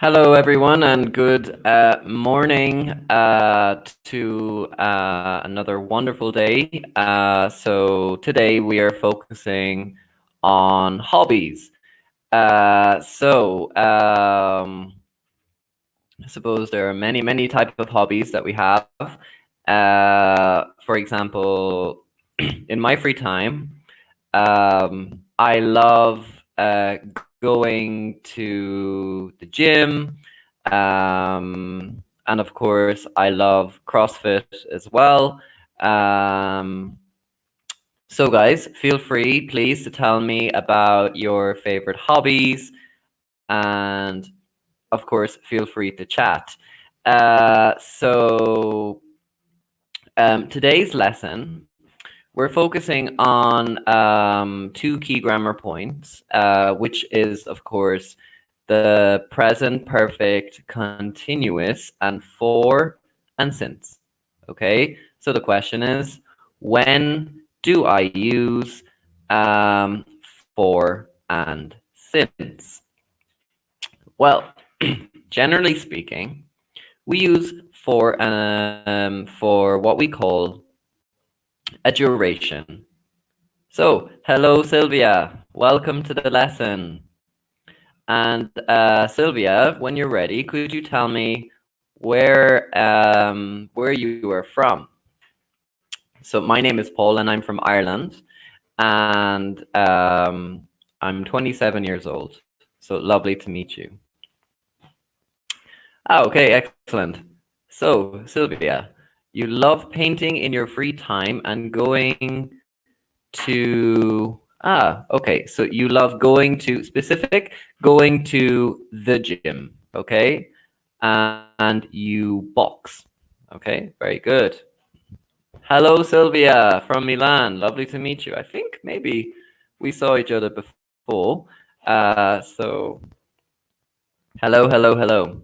Hello, everyone, and good morning to another wonderful day. So today we are focusing on hobbies. I suppose there are many types of hobbies that we have. For example, in my free time, I love going to the gym. And of course, I love CrossFit as well. So, guys, feel free, please, to tell me about your favorite hobbies. And of course, feel free to chat. Today's lesson, we're focusing on two key grammar points, which is, of course, the present perfect continuous and for and since. Okay, so the question is, when do I use for and since? Well, generally speaking, we use for what we call a duration. So, hello, Sylvia. Welcome to the lesson. And Sylvia, when you're ready, could you tell me where you are from? So, my name is Paul, and I'm from Ireland, and I'm 27 years old. So, lovely to meet you. Okay, excellent. So, Sylvia, you love painting in your free time and going okay, so you love going to going to the gym, okay, and you box, okay, very good. Hello, Sylvia from Milan, lovely to meet you. I think maybe we saw each other before. So hello.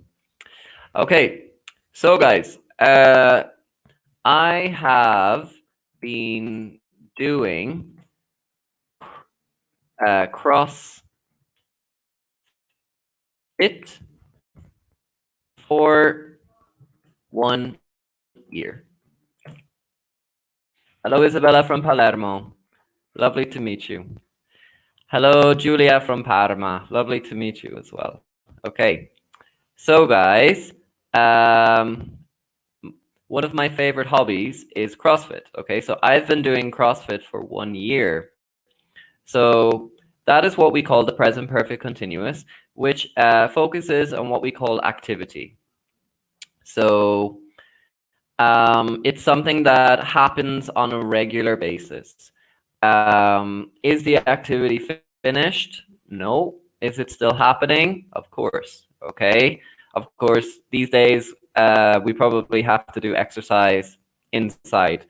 Okay, so guys, I have been doing cross it for 1 year. Hello, Isabella from Palermo. Lovely to meet you. Hello, Julia from Parma. Lovely to meet you as well. Okay, so guys, one of my favorite hobbies is CrossFit. Okay, so I've been doing CrossFit for 1 year. So that is what we call the present perfect continuous, which focuses on what we call activity. So it's something that happens on a regular basis. Is the activity finished? No. Is it still happening? Of course. Okay. Of course, these days we probably have to do exercise inside.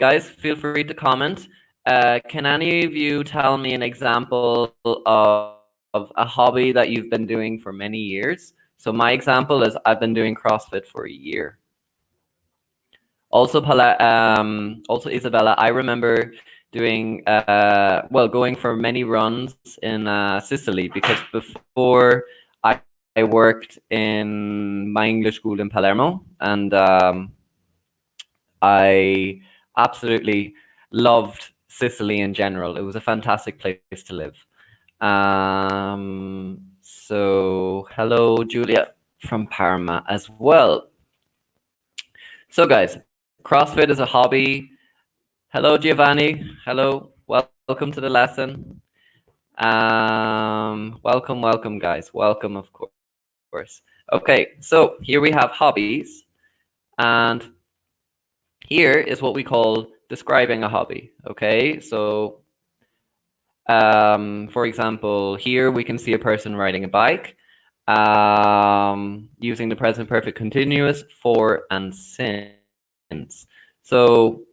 Guys, feel free to comment. Can any of you tell me an example of a hobby that you've been doing for many years? So my example is I've been doing CrossFit for a year. Also, also Isabella, I remember doing going for many runs in Sicily, because before I worked in my English school in Palermo, and I absolutely loved Sicily in general. It was a fantastic place to live. So hello, Julia from Parma as well. So guys, CrossFit is a hobby. Hello, Giovanni. Hello. Welcome to the lesson. Welcome, guys. Welcome, of course. Okay, so here we have hobbies, and here is what we call describing a hobby. Okay, so for example, here we can see a person riding a bike, using the present perfect continuous for and since. So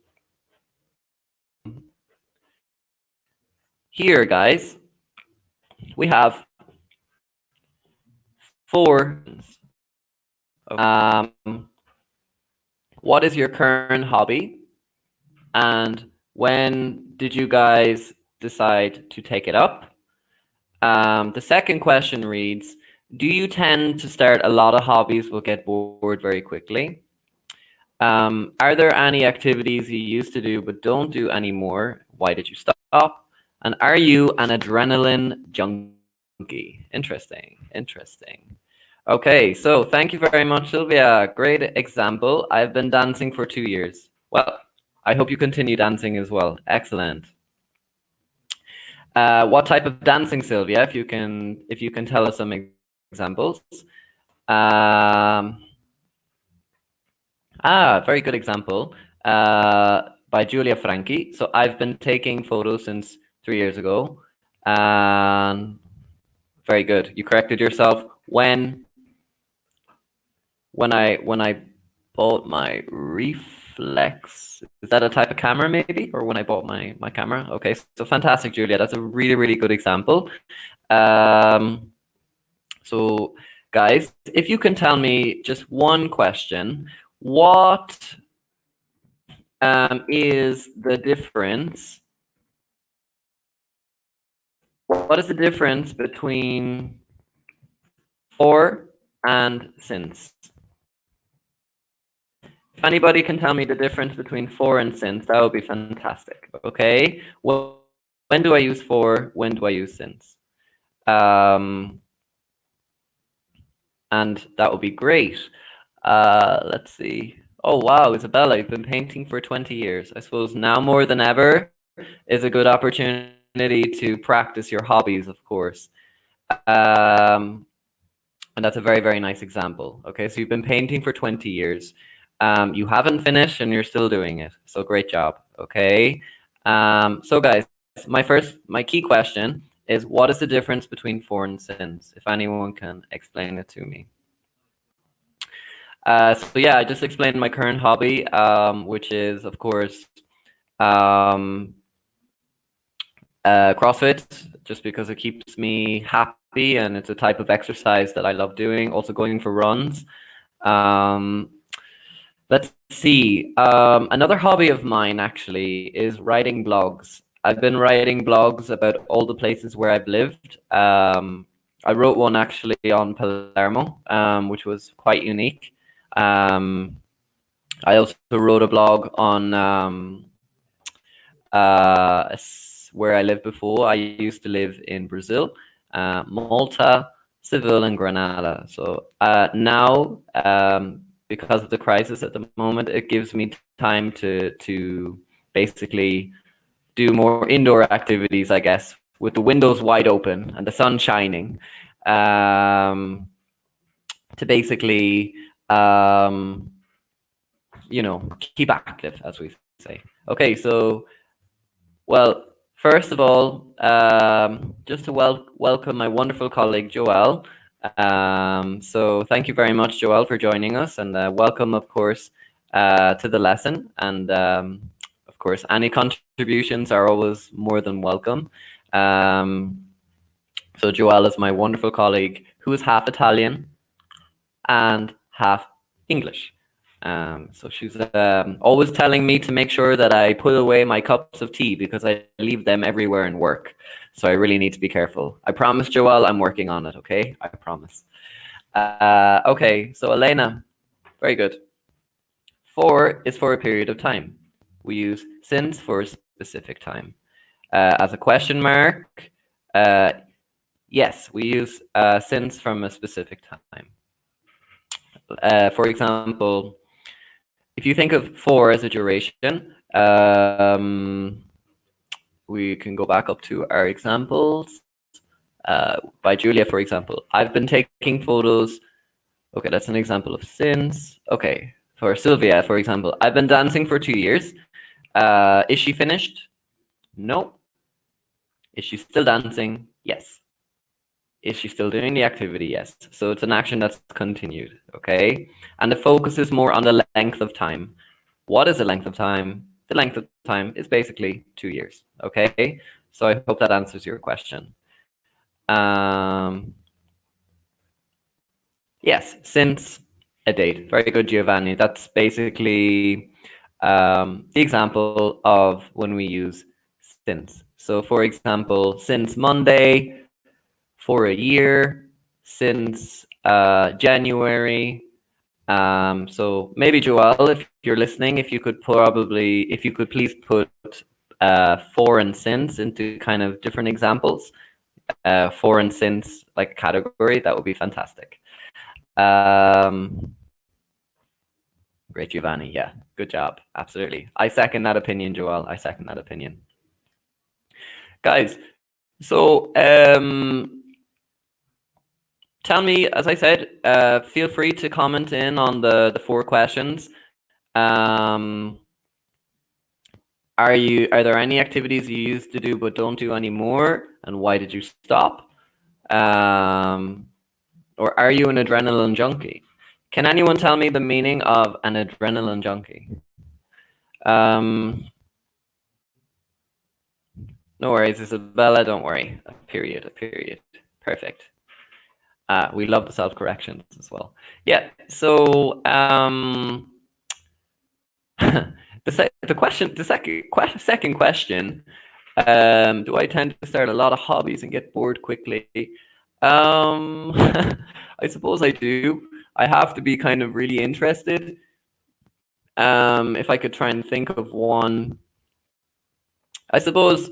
here, guys, we have four. What is your current hobby? And when did you guys decide to take it up? The second question reads, do you tend to start a lot of hobbies but get bored very quickly? Are there any activities you used to do but don't do anymore? Why did you stop? And are you an adrenaline junkie? Interesting. Okay, so thank you very much, Sylvia. Great example. I've been dancing for 2 years. Well, I hope you continue dancing as well. Excellent. What type of dancing, Sylvia? If you can tell us some examples. Very good example. By Julia Franchi. So I've been taking photos since 3 years ago. Very good. You corrected yourself when I bought my reflex. Is that a type of camera maybe? Or when I bought my camera? Okay, so fantastic, Julia. That's a really, really good example. So guys, if you can tell me just one question, what is the difference? What is the difference between for and since? If anybody can tell me the difference between for and since, that would be fantastic. Okay, when do I use for? When do I use since? And that would be great. Let's see. Oh wow, Isabella, you've been painting for 20 years. I suppose now more than ever is a good opportunity to practice your hobbies, of course. And that's a very, very nice example. Okay, so you've been painting for 20 years. You haven't finished and you're still doing it. So great job. Okay. So guys, my key question is, what is the difference between for and since? If anyone can explain it to me. So yeah, I just explained my current hobby, which is of course CrossFit, just because it keeps me happy and it's a type of exercise that I love doing. Also going for runs. Let's see. Another hobby of mine actually is writing blogs. I've been writing blogs about all the places where I've lived. I wrote one actually on Palermo, which was quite unique. I also wrote a blog on where I lived before. I used to live in Brazil, Malta, Seville, and Granada. So now, because of the crisis at the moment, it gives me time to basically do more indoor activities, I guess, with the windows wide open and the sun shining, to basically, keep active, as we say. Okay, so, well, first of all, just to welcome my wonderful colleague, Joelle. So thank you very much, Joelle, for joining us, and welcome, of course, to the lesson. And of course, any contributions are always more than welcome. So Joelle is my wonderful colleague who is half Italian and half English. So she's always telling me to make sure that I put away my cups of tea because I leave them everywhere in work. So I really need to be careful. I promise, Joelle, I'm working on it, okay? I promise. Okay, so Elena, very good. For is for a period of time. We use since for a specific time. As a question mark, yes, we use since from a specific time. For example, if you think of for as a duration, we can go back up to our examples. By Julia, for example, I've been taking photos. Okay, that's an example of since. Okay, for Sylvia, for example, I've been dancing for 2 years. Is she finished? No. Is she still dancing? Yes. Is she still doing the activity? Yes. So it's an action that's continued, okay? And the focus is more on the length of time. What is the length of time? The length of time is basically 2 years, okay? So I hope that answers your question. Yes, since a date. Very good, Giovanni. That's basically the example of when we use since. So for example, since Monday, for a year since January. So maybe Joelle, if you're listening, if you could please put for and since into kind of different examples. For and since like category, that would be fantastic. Great, Giovanni. Yeah, good job. Absolutely. I second that opinion, Joelle. I second that opinion. Guys, so tell me, as I said, feel free to comment in on the 4 questions. Are there any activities you used to do but don't do anymore, and why did you stop? Or are you an adrenaline junkie? Can anyone tell me the meaning of an adrenaline junkie? No worries, Isabella, don't worry. A period. Perfect. We love the self-corrections as well. Yeah, so the second question, do I tend to start a lot of hobbies and get bored quickly? I suppose I do. I have to be kind of really interested. If I could try and think of one, I suppose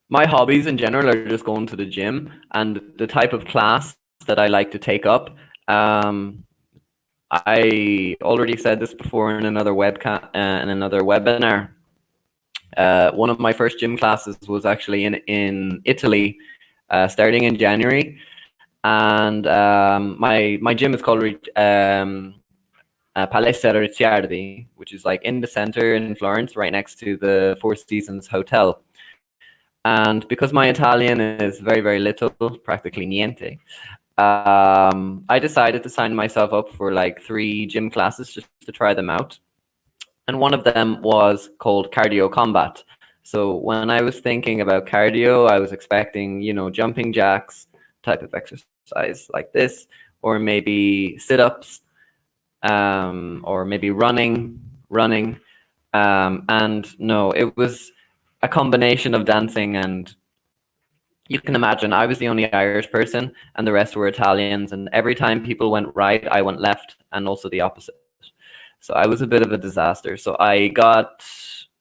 my hobbies in general are just going to the gym and the type of class that I like to take up. I already said this before in another webinar. One of my first gym classes was actually in Italy, starting in January, and my gym is called Palestra Ricciardi, which is like in the center in Florence, right next to the Four Seasons Hotel. And because my Italian is very, very little, practically niente, I decided to sign myself up for like 3 gym classes just to try them out. And one of them was called cardio combat. So when I was thinking about cardio, I was expecting, jumping jacks type of exercise like this, or maybe sit-ups, or maybe running. And no, it was a combination of dancing, and you can imagine I was the only Irish person and the rest were Italians, and every time people went right, I went left, and also the opposite. So I was a bit of a disaster. So I got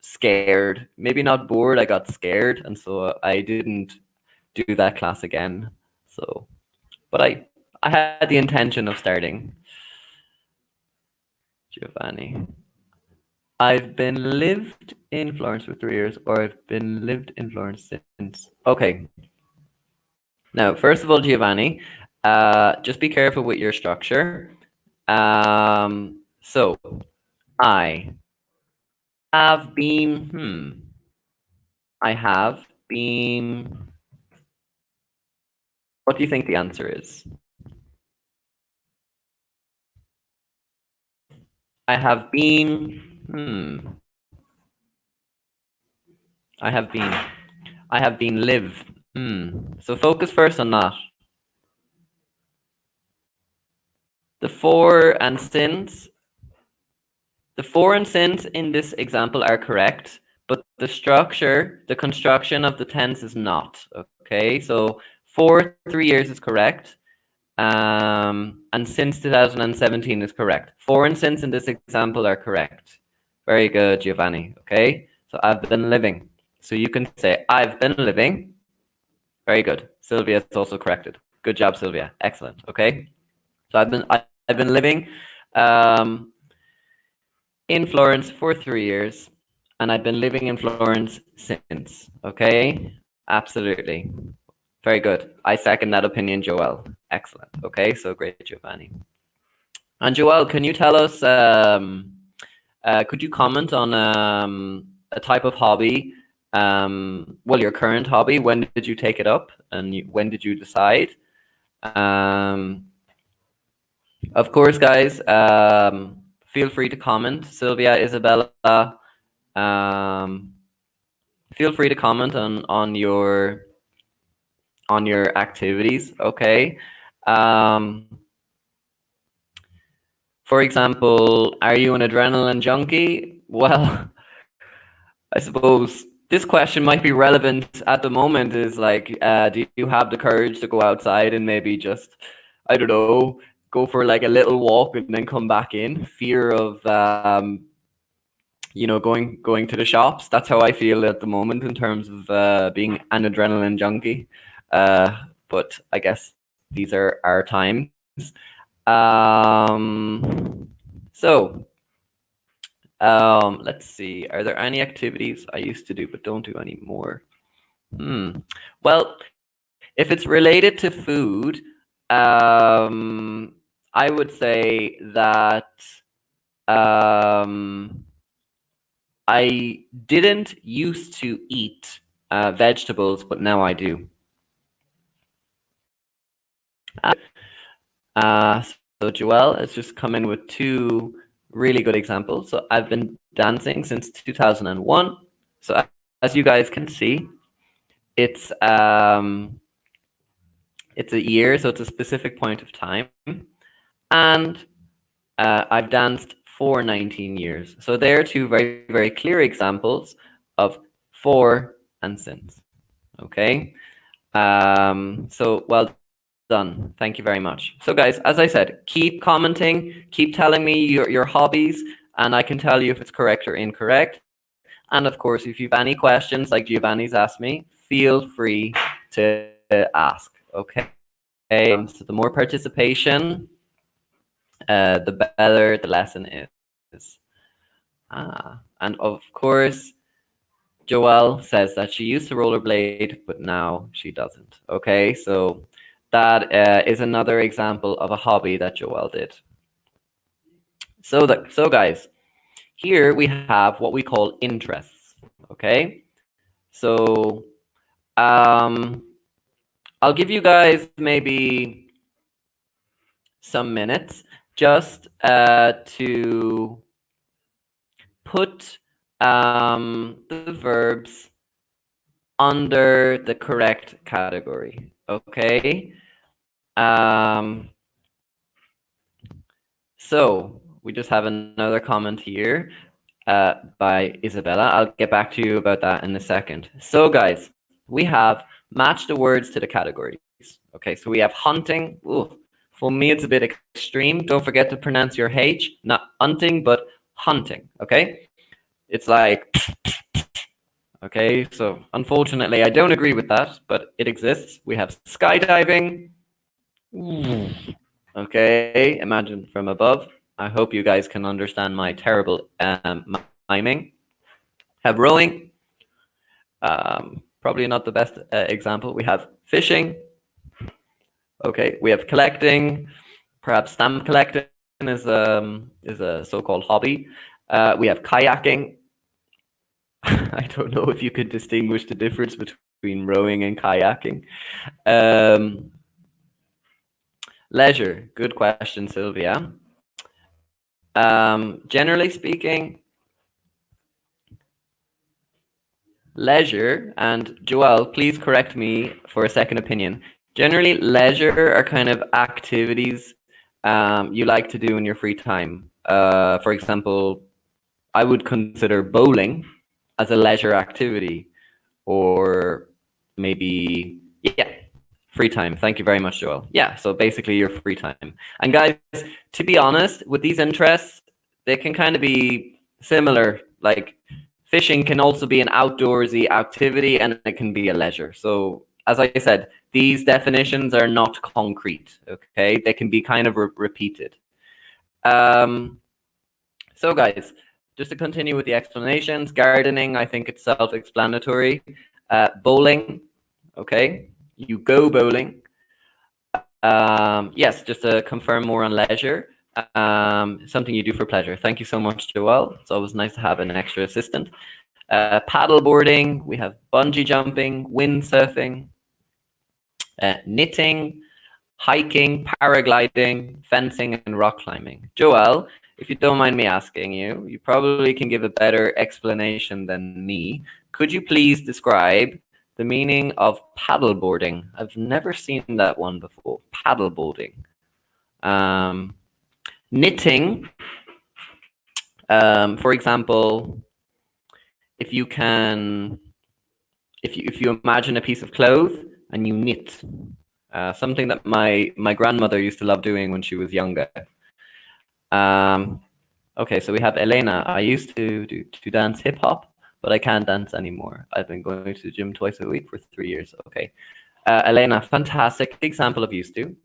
scared, maybe not bored, I got scared, and so I didn't do that class again. So, but I had the intention of starting. Giovanni. I've been lived in Florence for 3 years, or I've been lived in Florence since. Okay. Now, first of all, Giovanni, just be careful with your structure. So, I have been, I have been, what do you think the answer is? I have been, I have been live. So focus first on that. The for and since in this example are correct, but the construction of the tense is not. Okay, so for 3 years is correct, and since 2017 is correct. For and since in this example are correct. Very good, Giovanni. Okay, so I've been living. So you can say I've been living. Very good. Sylvia is also corrected. Good job, Sylvia. Excellent. Okay, so I've been living in Florence for 3 years, and I've been living in Florence since. Okay, absolutely. Very good. I second that opinion, Joelle. Excellent. Okay, so great, Giovanni. And Joelle, can you tell us, could you comment on a type of hobby? Well, your current hobby, when did you take it up, and when did you decide? Of course, guys, feel free to comment. Sylvia, Isabella, feel free to comment on your activities. Okay. For example, are you an adrenaline junkie? Well, I suppose this question might be relevant at the moment. Is like, do you have the courage to go outside and maybe just, I don't know, go for like a little walk and then come back in? Fear of going to the shops. That's how I feel at the moment in terms of being an adrenaline junkie. But I guess these are our times. So let's see. Are there any activities I used to do but don't do anymore? Well, if it's related to food, I would say that I didn't used to eat vegetables, but now I do. So Joelle has just come in with two really good examples. So I've been dancing since 2001. So as you guys can see, it's a year, so it's a specific point of time. And I've danced for 19 years. So there are two very, very clear examples of for and since. Okay. So well done. Thank you very much. So guys, as I said, keep commenting, keep telling me your hobbies, and I can tell you if it's correct or incorrect. And of course, if you have any questions like Giovanni's asked me, feel free to ask. Okay. So the more participation, the better the lesson is. And of course, Joelle says that she used to rollerblade, but now she doesn't. Okay, so that is another example of a hobby that Joelle did. So guys, here we have what we call interests. Okay, so I'll give you guys maybe some minutes just to put the verbs under the correct category. Okay. So we just have another comment here by Isabella. I'll get back to you about that in a second. So guys, we have match the words to the categories. Okay, so we have hunting. Ooh, for me, it's a bit extreme. Don't forget to pronounce your H, not hunting, but hunting. Okay, it's like, okay, so unfortunately, I don't agree with that, but it exists. We have skydiving. Okay, imagine from above. I hope you guys can understand my terrible miming. Have rowing. Probably not the best example. We have fishing. Okay, we have collecting. Perhaps stamp collecting is a so-called hobby. We have kayaking. I don't know if you could distinguish the difference between rowing and kayaking. Leisure, good question, Sylvia. Generally speaking, leisure, and Joelle, please correct me for a second opinion. Generally, leisure are kind of activities you like to do in your free time. For example, I would consider bowling as a leisure activity, or maybe, yeah, free time. Thank you very much, Joel. Yeah, so basically your free time. And guys, to be honest, with these interests, they can kind of be similar. Like fishing can also be an outdoorsy activity and it can be a leisure. So as I said, these definitions are not concrete, okay? They can be kind of repeated. So guys, just to continue with the explanations, gardening, I think it's self-explanatory. Bowling, okay? You go bowling. Yes, just to confirm more on leisure, something you do for pleasure. Thank you so much, Joelle. It's always nice to have an extra assistant. Paddle boarding, we have bungee jumping, windsurfing, knitting, hiking, paragliding, fencing, and rock climbing. Joelle, if you don't mind me asking you, you probably can give a better explanation than me. Could you please describe the meaning of paddleboarding? I've never seen that one before. Paddleboarding. Knitting. For example, if you can if you imagine a piece of cloth and you knit, something that my grandmother used to love doing when she was younger. Okay, so we have Elena. I used to dance hip hop, but I can't dance anymore. I've been going to the gym twice a week for 3 years. Okay, Elena, fantastic example of used to.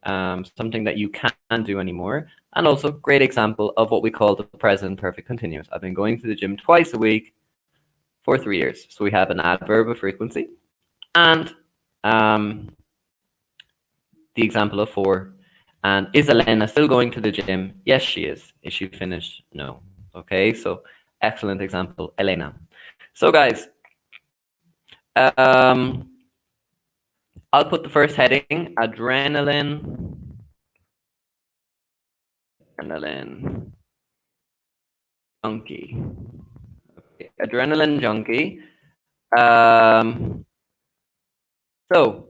Something that you can't do anymore, and also great example of what we call the present perfect continuous. I've been going to the gym twice a week for 3 years. So we have an adverb of frequency and the example of for. And is Elena still going to the gym? Yes, she is. Is she finished? No. Okay, so excellent example, Elena. So guys, I'll put the first heading, adrenaline junkie. Okay, adrenaline junkie. So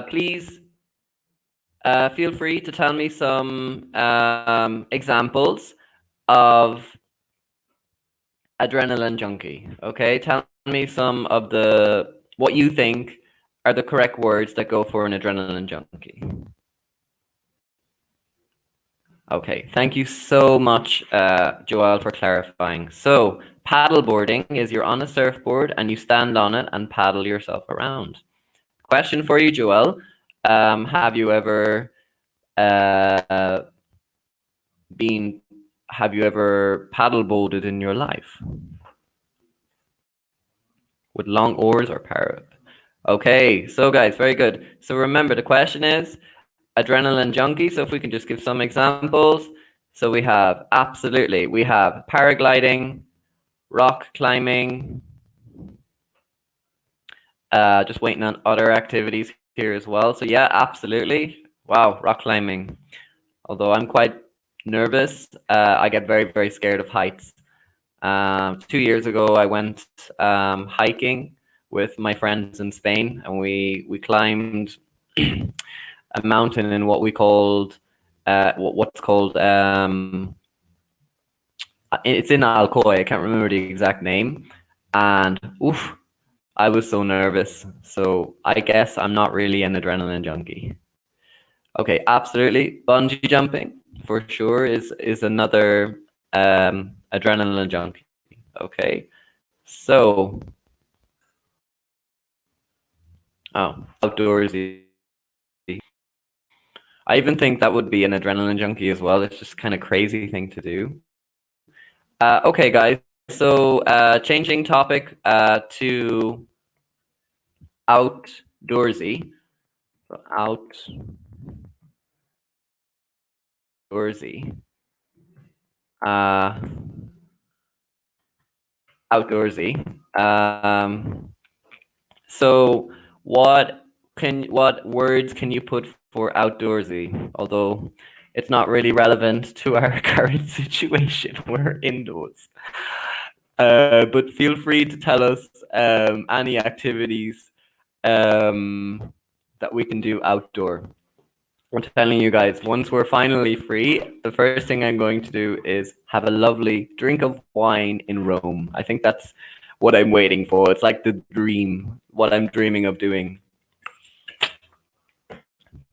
please feel free to tell me some examples of adrenaline junkie. Okay, tell me some of what you think are the correct words that go for an adrenaline junkie. Okay, thank you so much, Joel, for clarifying. So, paddleboarding is you're on a surfboard and you stand on it and paddle yourself around. Question for you, Joel. Have you ever paddleboarded in your life? With long oars or power? Okay, so guys, very good. So remember, the question is adrenaline junkie. So if we can just give some examples. So we have, absolutely, we have paragliding, rock climbing, just waiting on other activities here as well. So yeah, absolutely. Wow, rock climbing. Although I'm quite nervous, I get very, very scared of heights. 2 years ago, I went hiking with my friends in Spain, and we climbed a mountain in what we called what's called it's in Alcoy. I can't remember the exact name, and oof, I was so nervous. So I guess I'm not really an adrenaline junkie. Okay, absolutely. Bungee jumping for sure is another adrenaline junkie. Okay, so outdoorsy. I even think that would be an adrenaline junkie as well. It's just kind of crazy thing to do. Okay, guys. So changing topic to outdoorsy. So outdoorsy. Outdoorsy. So what words can you put for outdoorsy? Although it's not really relevant to our current situation. We're indoors. But feel free to tell us any activities that we can do outdoor. I'm telling you guys, once we're finally free, the first thing I'm going to do is have a lovely drink of wine in Rome. I think that's what I'm waiting for. It's like the dream, what I'm dreaming of doing.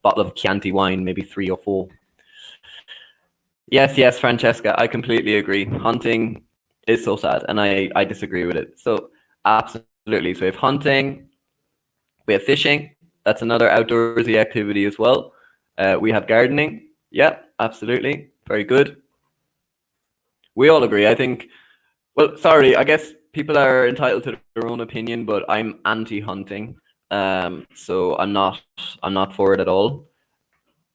Bottle of Chianti wine, maybe 3 or 4. Yes, Francesca, I completely agree. Hunting is so sad, and I disagree with it. So absolutely. So we have hunting, we have fishing. That's another outdoorsy activity as well. We have gardening. Yeah, absolutely. Very good. We all agree. I think, well, sorry, I guess people are entitled to their own opinion, but I'm anti-hunting. So I'm not for it at all.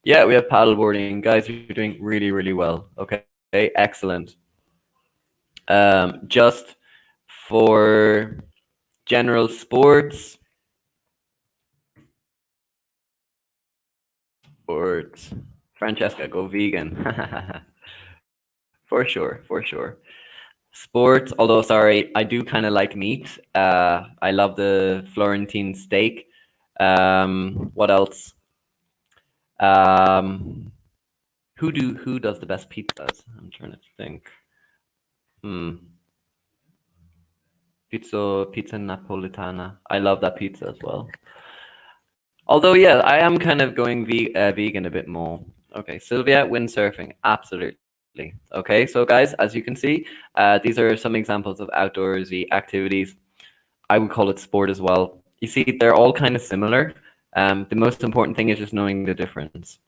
Yeah, we have paddleboarding. Guys, you're doing really, really well. Okay, excellent. Just for general sports. Francesca, go vegan. For sure. Sports, although sorry, I do kind of like meat. I love the Florentine steak. What else? Who does the best pizzas? I'm trying to think. Pizza Napolitana. I love that pizza as well. Although, yeah, I am kind of going vegan a bit more. Okay, Sylvia, windsurfing, absolutely. Okay, so guys, as you can see, these are some examples of outdoorsy activities. I would call it sport as well. You see, they're all kind of similar. The most important thing is just knowing the difference.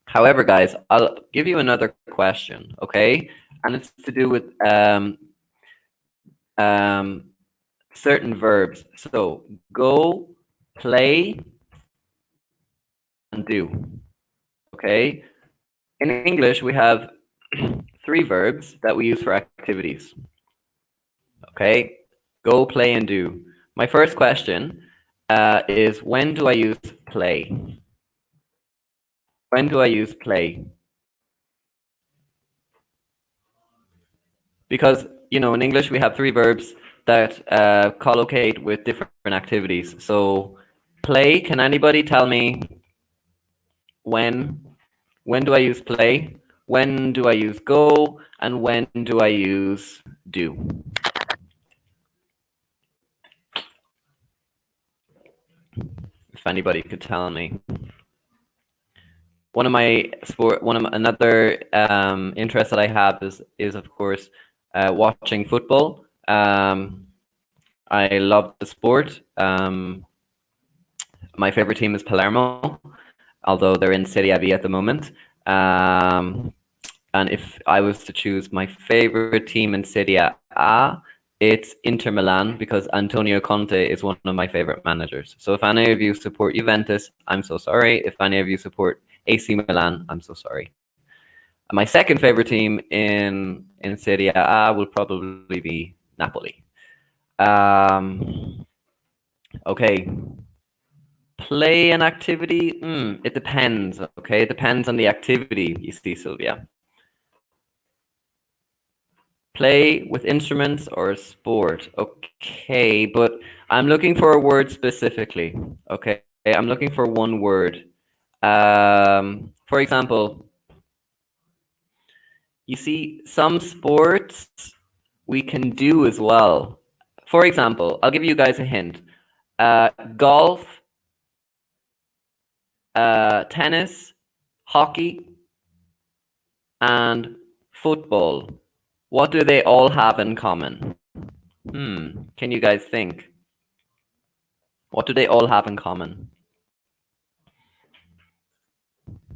However, guys, I'll give you another question, okay? And it's to do with um, certain verbs. So go, play, and do. Okay. In English, we have three verbs that we use for activities. Okay. Go, play, and do. My first question is, when do I use play? When do I use play? Because, you know, in English, we have three verbs that collocate with different activities. So play, can anybody tell me when do I use play? When do I use go? And when do I use do? If anybody could tell me. Another interest that I have is of course watching football. I love the sport. My favorite team is Palermo, although they're in Serie B at the moment. And if I was to choose my favorite team in Serie A, it's Inter Milan, because Antonio Conte is one of my favorite managers. So if any of you support Juventus, I'm so sorry. If any of you support AC Milan, I'm so sorry. And my second favorite team in Serie A will probably be Napoli. Okay. Play an activity? It depends, okay? It depends on the activity, you see, Sylvia. Play with instruments or sport? Okay, but I'm looking for a word specifically, okay? I'm looking for one word. For example, you see, some sports we can do as well. For example, I'll give you guys a hint. Golf, tennis, hockey, and football. What do they all have in common? Can you guys think? What do they all have in common?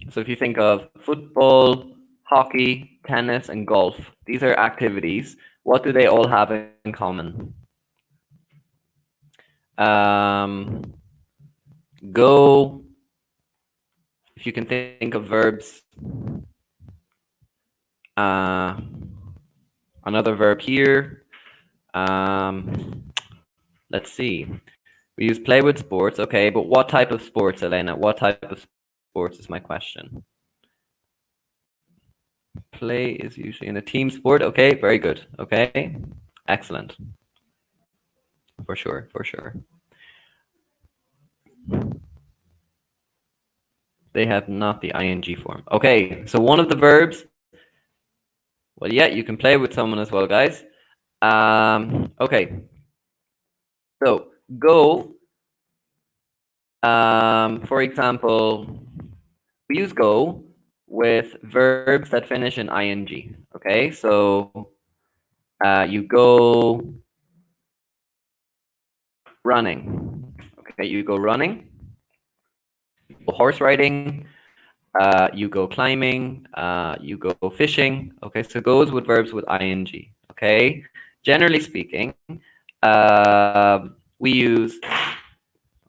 So if you think of football, hockey, tennis, and golf, these are activities. What do they all have in common? Go. If you can think of verbs. Another verb here. Let's see. We use play with sports. Okay, but what type of sports, Elena? What type of sports is my question? Play is usually in a team sport. Okay, very good. Okay, excellent. For sure, for sure. They have not the ing form. Okay, so one of the verbs. Well, yeah, you can play with someone as well, guys. Okay. So go. For example, we use go with verbs that finish in ing. Okay, so you go running. Okay, you go running. You go horse riding. You go climbing. You go fishing. Okay, so goes with verbs with ing. Okay, generally speaking, we use.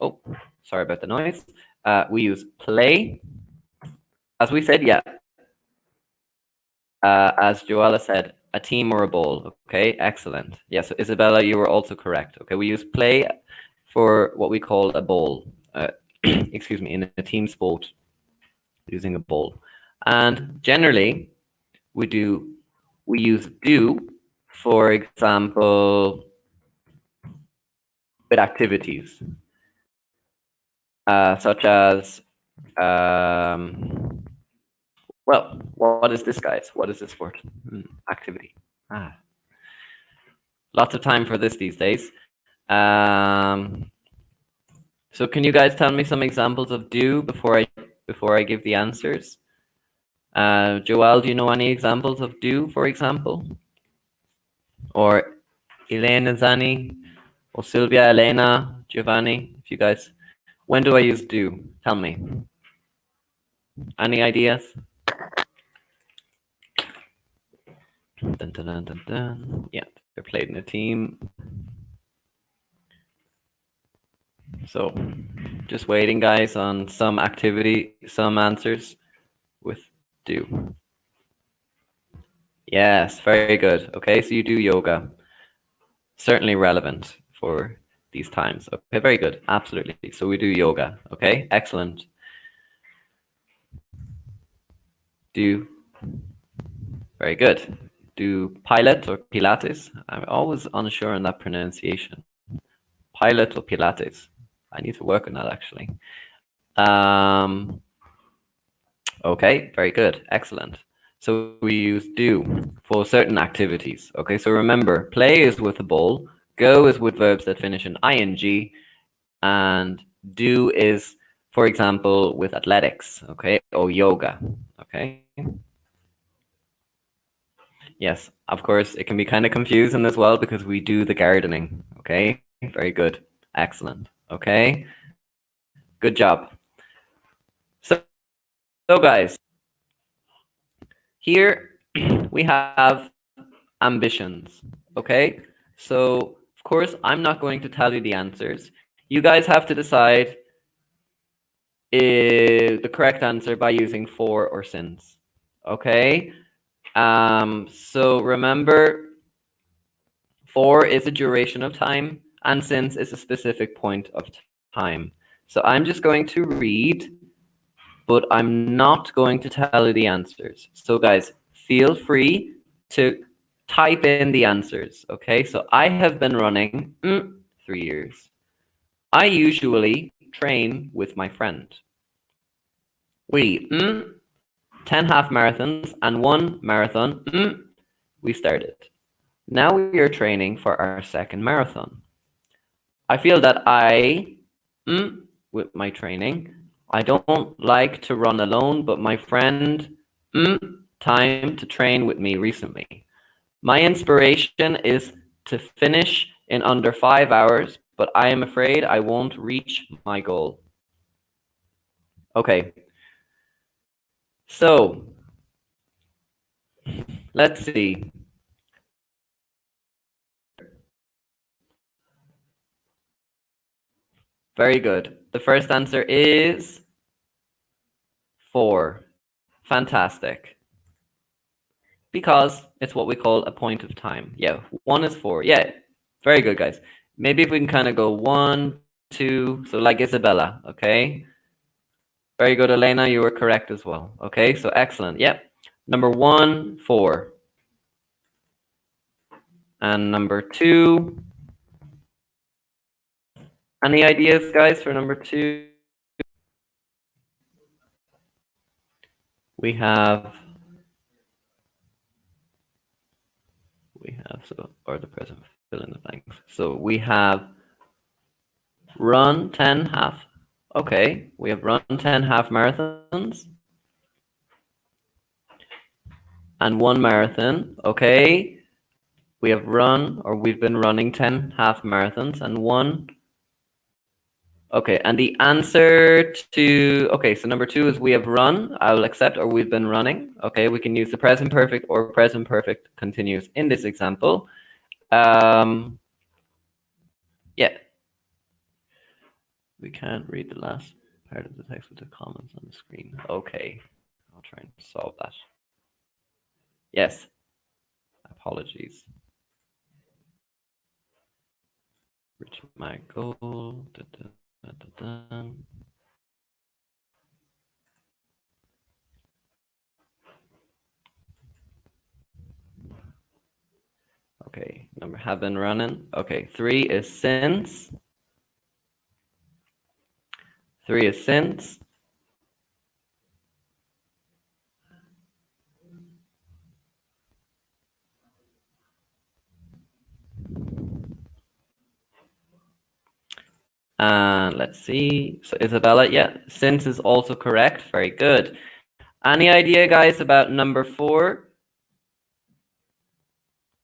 Oh, sorry about the noise. We use play. As we said, yeah. As Joella said, a team or a ball. Okay, excellent. Yes, Isabella, you were also correct. Okay, we use play for what we call a ball. Excuse me, in a team sport, using a ball. And generally, we use do, for example, with activities, such as, well, what is this, guys? What is this sport? Activity. Lots of time for this these days. So can you guys tell me some examples of do before I give the answers? Joel, do you know any examples of do, for example? Or Elena, Zani, or Sylvia, Elena, Giovanni, if you guys. When do I use do? Tell me. Any ideas? Dun, dun, dun, dun, dun. Yeah, they're played in a team. So just waiting, guys, on some activity, some answers with do. Yes, very good. Okay, so you do yoga. Certainly relevant for these times. Okay, very good. Absolutely. So we do yoga. Okay, excellent. Do. Very good. Do pilot or Pilates? I'm always unsure on that pronunciation. Pilot or Pilates? I need to work on that actually. Okay, very good. Excellent. So we use do for certain activities. Okay, so remember, play is with a ball, go is with verbs that finish in ing, and do is, for example, with athletics, okay, or yoga, okay? Yes, of course, it can be kind of confusing as well because we do the gardening, okay? Very good. Excellent. Okay? Good job. So guys, here we have ambitions, okay? So, of course, I'm not going to tell you the answers. You guys have to decide the correct answer by using for or since, okay? So remember, for is a duration of time, and since is a specific point of time. So I'm just going to read, but I'm not going to tell you the answers. So guys, feel free to type in the answers, okay? So I have been running 3 years. I usually train with my friend. We 10 half marathons and 1 marathon. We started. Now we are training for our second marathon. I feel that with my training, I don't like to run alone, but my friend time to train with me recently. My inspiration is to finish in under 5 hours, but I am afraid I won't reach my goal. Okay. So, let's see. Very good. The first answer is 4. Fantastic. Because it's what we call a point of time. Yeah, 1 is 4. Yeah, very good, guys. Maybe if we can kind of go 1, 2, so like Isabella, okay? Very good, Elena, you were correct as well. Okay, so excellent. Yeah. Number 1, 4. And number 2. Any ideas, guys, for number 2? We have so, or the present, fill in the blanks. So we have run 10 half. Okay, we have run 10 half marathons and 1 marathon. Okay, we have run, or we've been running 10 half marathons and 1. Okay, and the answer to, okay, so number 2 is we have run, I'll accept, or we've been running. Okay, we can use the present perfect or present perfect continuous in this example. Yeah. We can't read the last part of the text with the comments on the screen. Okay, I'll try and solve that. Yes, apologies. Reach my goal. Da, da, da, da, da. Okay, number have been running. Okay, 3 is since. 3 is since. And let's see. So Isabella, yeah, since is also correct. Very good. Any idea, guys, about number 4?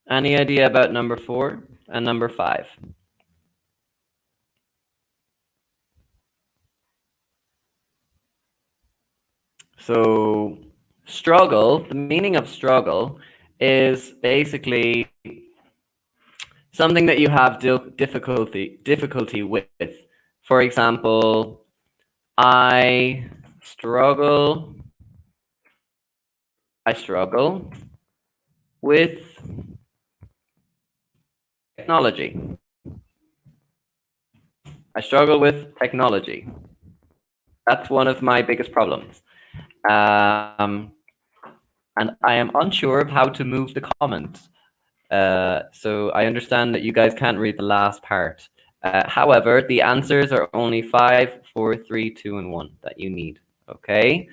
Any idea about number 4 and number 5? So struggle, the meaning of struggle is basically something that you have difficulty with. For example, I struggle with technology. I struggle with technology. That's one of my biggest problems. And I am unsure of how to move the comments. So I understand that you guys can't read the last part. However, the answers are only 5, 4, 3, 2, and 1 that you need. Okay?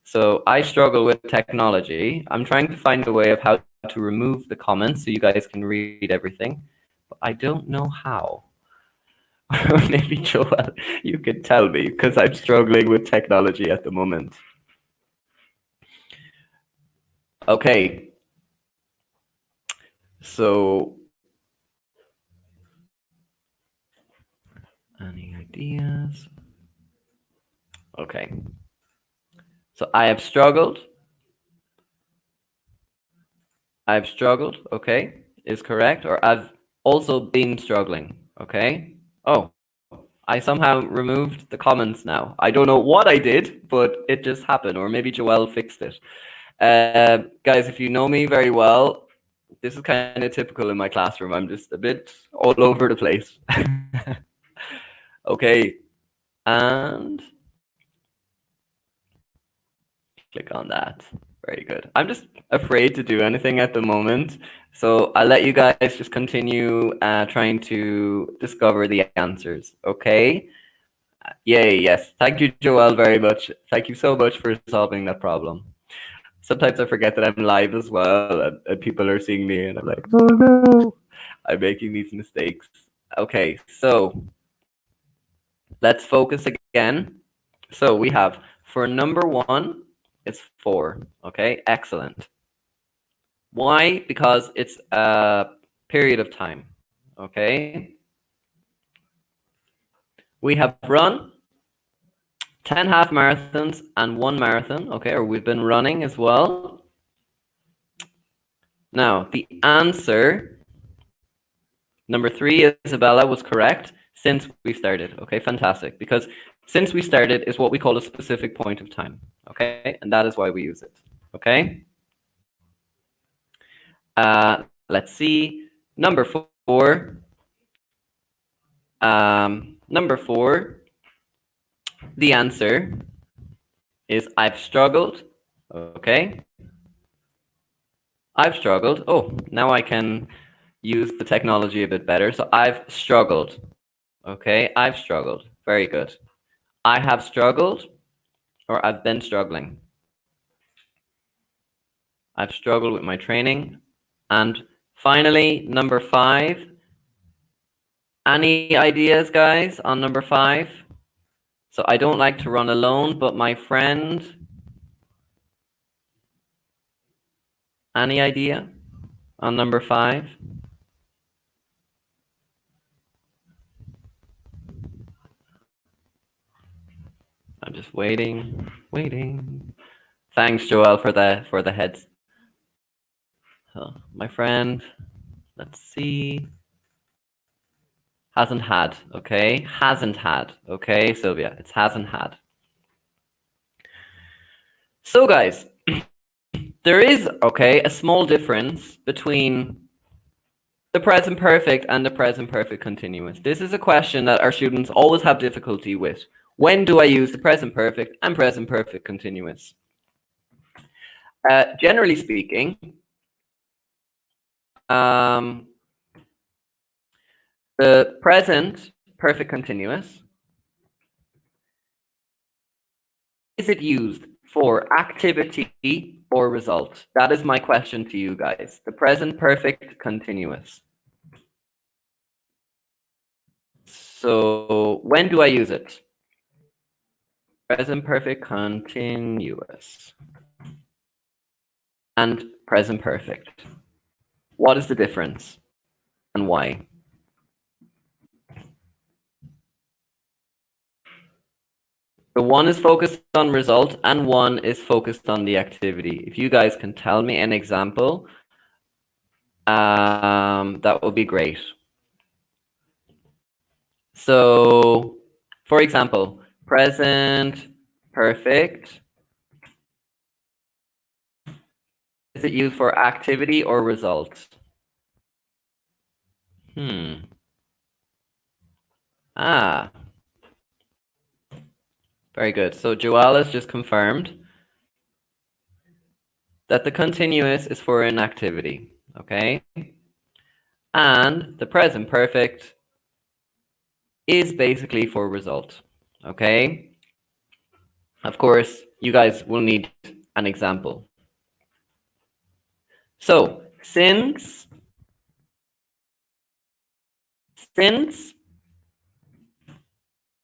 So I struggle with technology. I'm trying to find a way of how to remove the comments so you guys can read everything. But I don't know how. Maybe Joel, you could tell me because I'm struggling with technology at the moment. Okay. So, any ideas? Okay. So I have struggled. I've struggled, okay, is correct. Or I've also been struggling, okay? Oh, I somehow removed the comments now. I don't know what I did, but it just happened. Or maybe Joelle fixed it. Guys, if you know me very well, this is kind of typical in my classroom. I'm just a bit all over the place. Okay, and click on that. Very good. I'm just afraid to do anything at the moment, so I'll let you guys just continue trying to discover the answers, okay? Yay, yes. Thank you, Joelle, very much. Thank you so much for solving that problem. Sometimes I forget that I'm live as well, and people are seeing me, and I'm like, oh no, I'm making these mistakes. Okay, so let's focus again. So we have, for number 1, it's 4. Okay, excellent. Why? Because it's a period of time. Okay. We have run 10 half marathons and 1 marathon. Okay, or we've been running as well. Now, the answer, number 3, Isabella, was correct since we started. Okay, fantastic. Because since we started is what we call a specific point of time. Okay, and that is why we use it. Okay. Let's see. Number 4. Number 4. The answer is I've struggled. Okay. I've struggled. Oh, now I can use the technology a bit better. So I've struggled. Okay. I've struggled. Very good. I have struggled, or I've been struggling. I've struggled with my training. And finally, number 5. Any ideas, guys, on number 5? So I don't like to run alone, but my friend. Any idea on number 5? I'm just waiting. Thanks, Joelle, for the heads. So, my friend, let's see. Hasn't had, okay? Hasn't had, okay, Sylvia, it's hasn't had. So, guys, there is, okay, a small difference between the present perfect and the present perfect continuous. This is a question that our students always have difficulty with. When do I use the present perfect and present perfect continuous? Generally speaking, the present perfect continuous, is it used for activity or result? That is my question to you guys. The present perfect continuous. So when do I use it? Present perfect continuous and present perfect. What is the difference and why? The one is focused on result and one is focused on the activity. If you guys can tell me an example, that would be great. So, for example, present perfect, is it used for activity or result? Ah, very good. So Joelle has just confirmed that the continuous is for an activity, okay? And the present perfect is basically for result, okay? Of course, you guys will need an example. So, since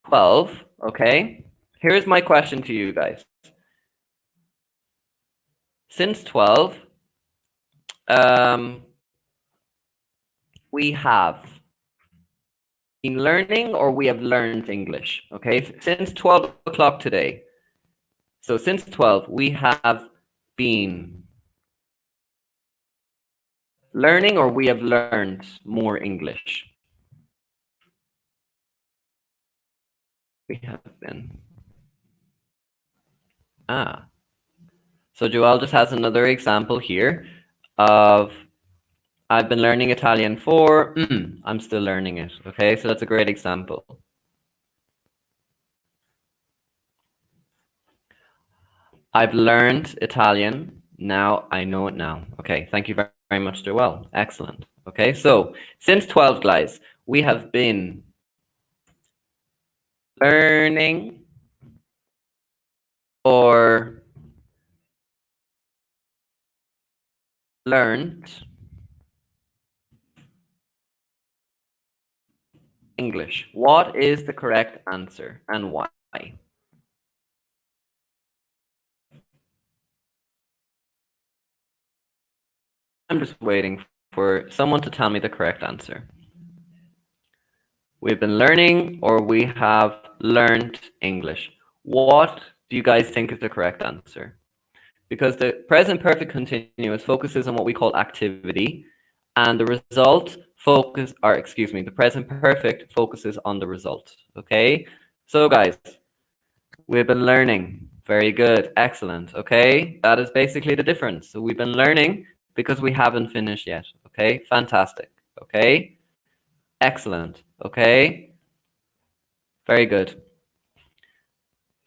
12, okay? Here's my question to you guys. Since 12, we have been learning or we have learned English, okay? Since 12 o'clock today. So since 12, we have been learning or we have learned more English. We have been. So Joelle just has another example here of I've been learning Italian for, I'm still learning it, okay? So that's a great example. I've learned Italian, now I know it now. Okay, thank you very much, Joelle. Excellent. Okay, so since 12, guys, we have been learning or learned English. What is the correct answer and why? I'm just waiting for someone to tell me the correct answer. We've been learning or we have learned English. What do you guys think is the correct answer? Because the present perfect continuous focuses on what we call activity, and the result the present perfect focuses on the result. Okay, so guys, we've been learning. Very good, excellent. Okay, that is basically the difference. So we've been learning because we haven't finished yet. Okay, fantastic. Okay, excellent. Okay, very good.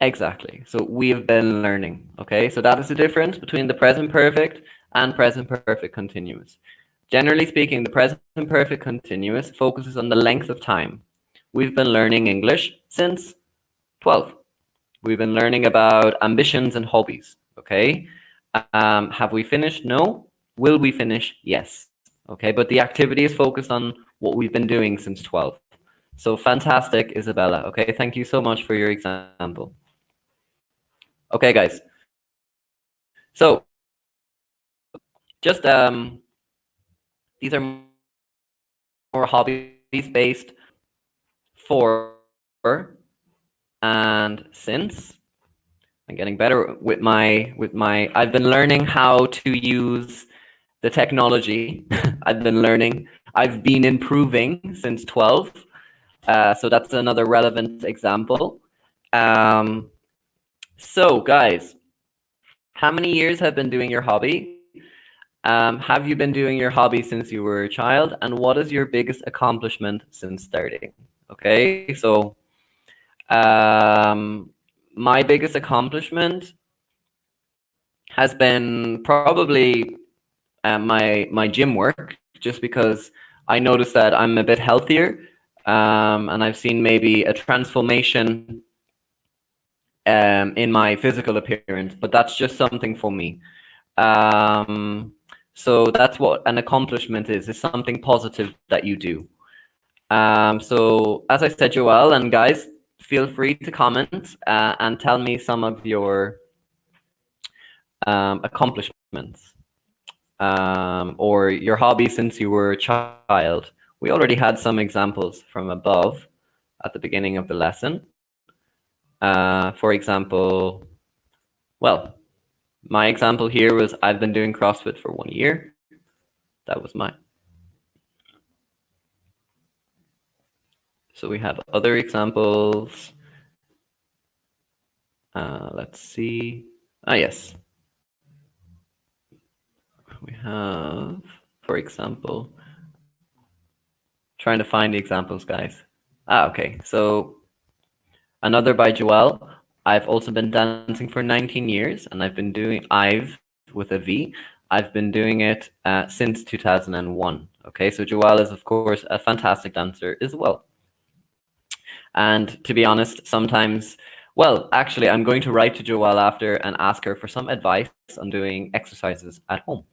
Exactly. So we have been learning. Okay, so that is the difference between the present perfect and present perfect continuous. Generally speaking, the present perfect continuous focuses on the length of time. We've been learning English since 12. We've been learning about ambitions and hobbies. Okay, have we finished? No. Will we finish? Yes. Okay, but the activity is focused on what we've been doing since 12. So fantastic, Isabella. Okay, thank you so much for your example. Okay, guys. So just these are more hobbies based for and since. I'm getting better with my I've been learning how to use the technology. I've been improving since 12. So that's another relevant example. So guys, how many years have been doing your hobby? Have you been doing your hobby since you were a child? And what is your biggest accomplishment since starting? Okay, so my biggest accomplishment has been probably my gym work, just because I noticed that I'm a bit healthier, and I've seen maybe a transformation in my physical appearance, but that's just something for me. So that's what an accomplishment is. It's something positive that you do. So as I said, Joelle, and guys, feel free to comment and tell me some of your accomplishments or your hobby since you were a child. We already had some examples from above at the beginning of the lesson. For example, well, my example here was I've been doing CrossFit for 1 year. That was mine. So we have other examples. Let's see. Yes. We have, for example, trying to find the examples, guys. Okay. So another by Joelle. I've also been dancing for 19 years, and I've with a V. I've been doing it since 2001. Okay, so Joelle is, of course, a fantastic dancer as well. And to be honest, sometimes, well, actually, I'm going to write to Joelle after and ask her for some advice on doing exercises at home,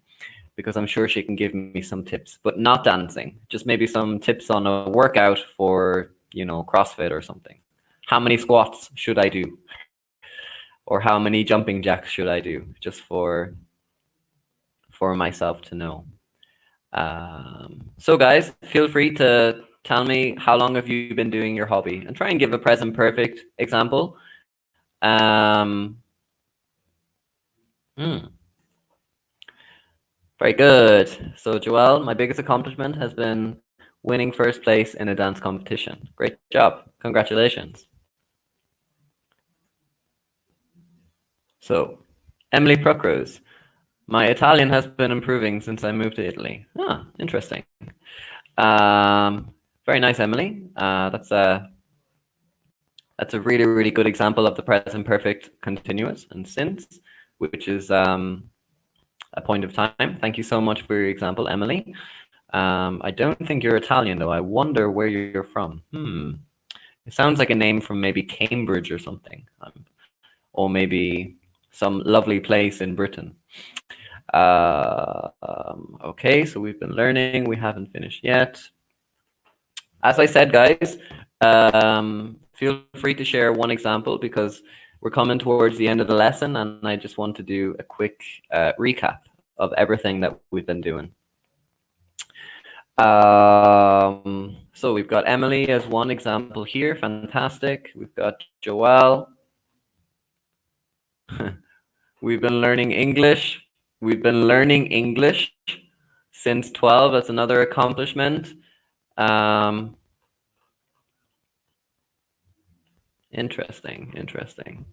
because I'm sure she can give me some tips, but not dancing, just maybe some tips on a workout for, CrossFit or something. How many squats should I do? Or how many jumping jacks should I do? Just for myself to know. So guys, feel free to tell me how long have you been doing your hobby, and try and give a present perfect example. Very good. So Joelle, my biggest accomplishment has been winning first place in a dance competition. Great job. Congratulations. So Emily Procrose, my Italian has been improving since I moved to Italy. Interesting. Very nice, Emily. That's a really, really good example of the present perfect continuous and since, which is a point of time. Thank you so much for your example, Emily. I don't think you're Italian, though. I wonder where you're from. It sounds like a name from maybe Cambridge or something, or maybe some lovely place in Britain. Okay, so we've been learning. We haven't finished yet. As I said, guys, feel free to share one example, because we're coming towards the end of the lesson, and I just want to do a quick recap of everything that we've been doing. So we've got Emily as one example here. Fantastic. We've got Joelle. We've been learning English. We've been learning English since 12. That's another accomplishment. Interesting.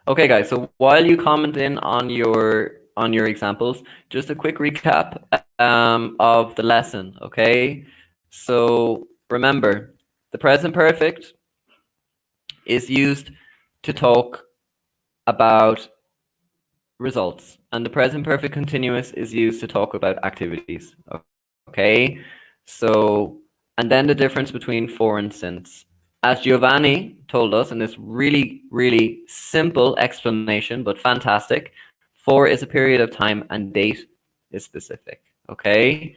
Okay, guys. So while you comment in on your examples, just a quick recap of the lesson. Okay. So remember, the present perfect is used to talk about results, and the present perfect continuous is used to talk about activities. Okay. So, and then the difference between for and since. As Giovanni told us in this really, really simple explanation, but fantastic, for is a period of time and date is specific. Okay.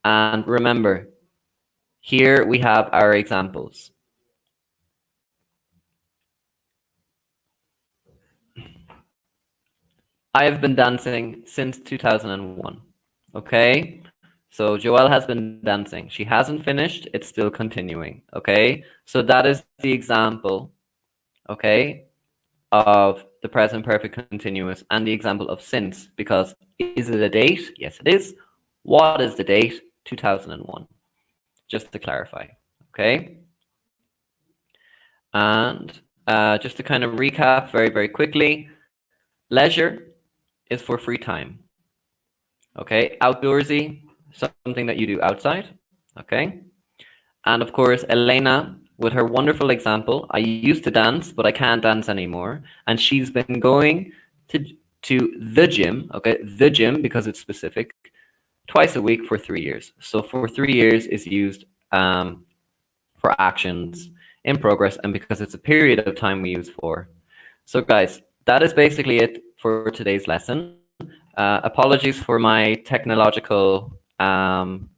And remember, here we have our examples. I have been dancing since 2001. Okay. So Joelle has been dancing. She hasn't finished. It's still continuing. Okay. So that is the example, okay, of the present perfect continuous, and the example of since, because is it a date? Yes, it is. What is the date? 2001. Just to clarify. Okay. And just to kind of recap very, very quickly, leisure is for free time. Okay. Outdoorsy, something that you do outside. Okay. And of course, Elena, with her wonderful example, I used to dance, but I can't dance anymore. And she's been going to the gym, okay, the gym, because it's specific, twice a week for 3 years. So for 3 years is used for actions in progress, and because it's a period of time we use for. So guys, that is basically it for today's lesson. Apologies for my technological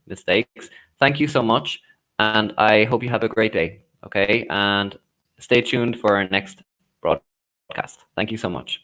mistakes. Thank you so much. and I hope you have a great day. Okay, and stay tuned for our next broadcast. Thank you so much.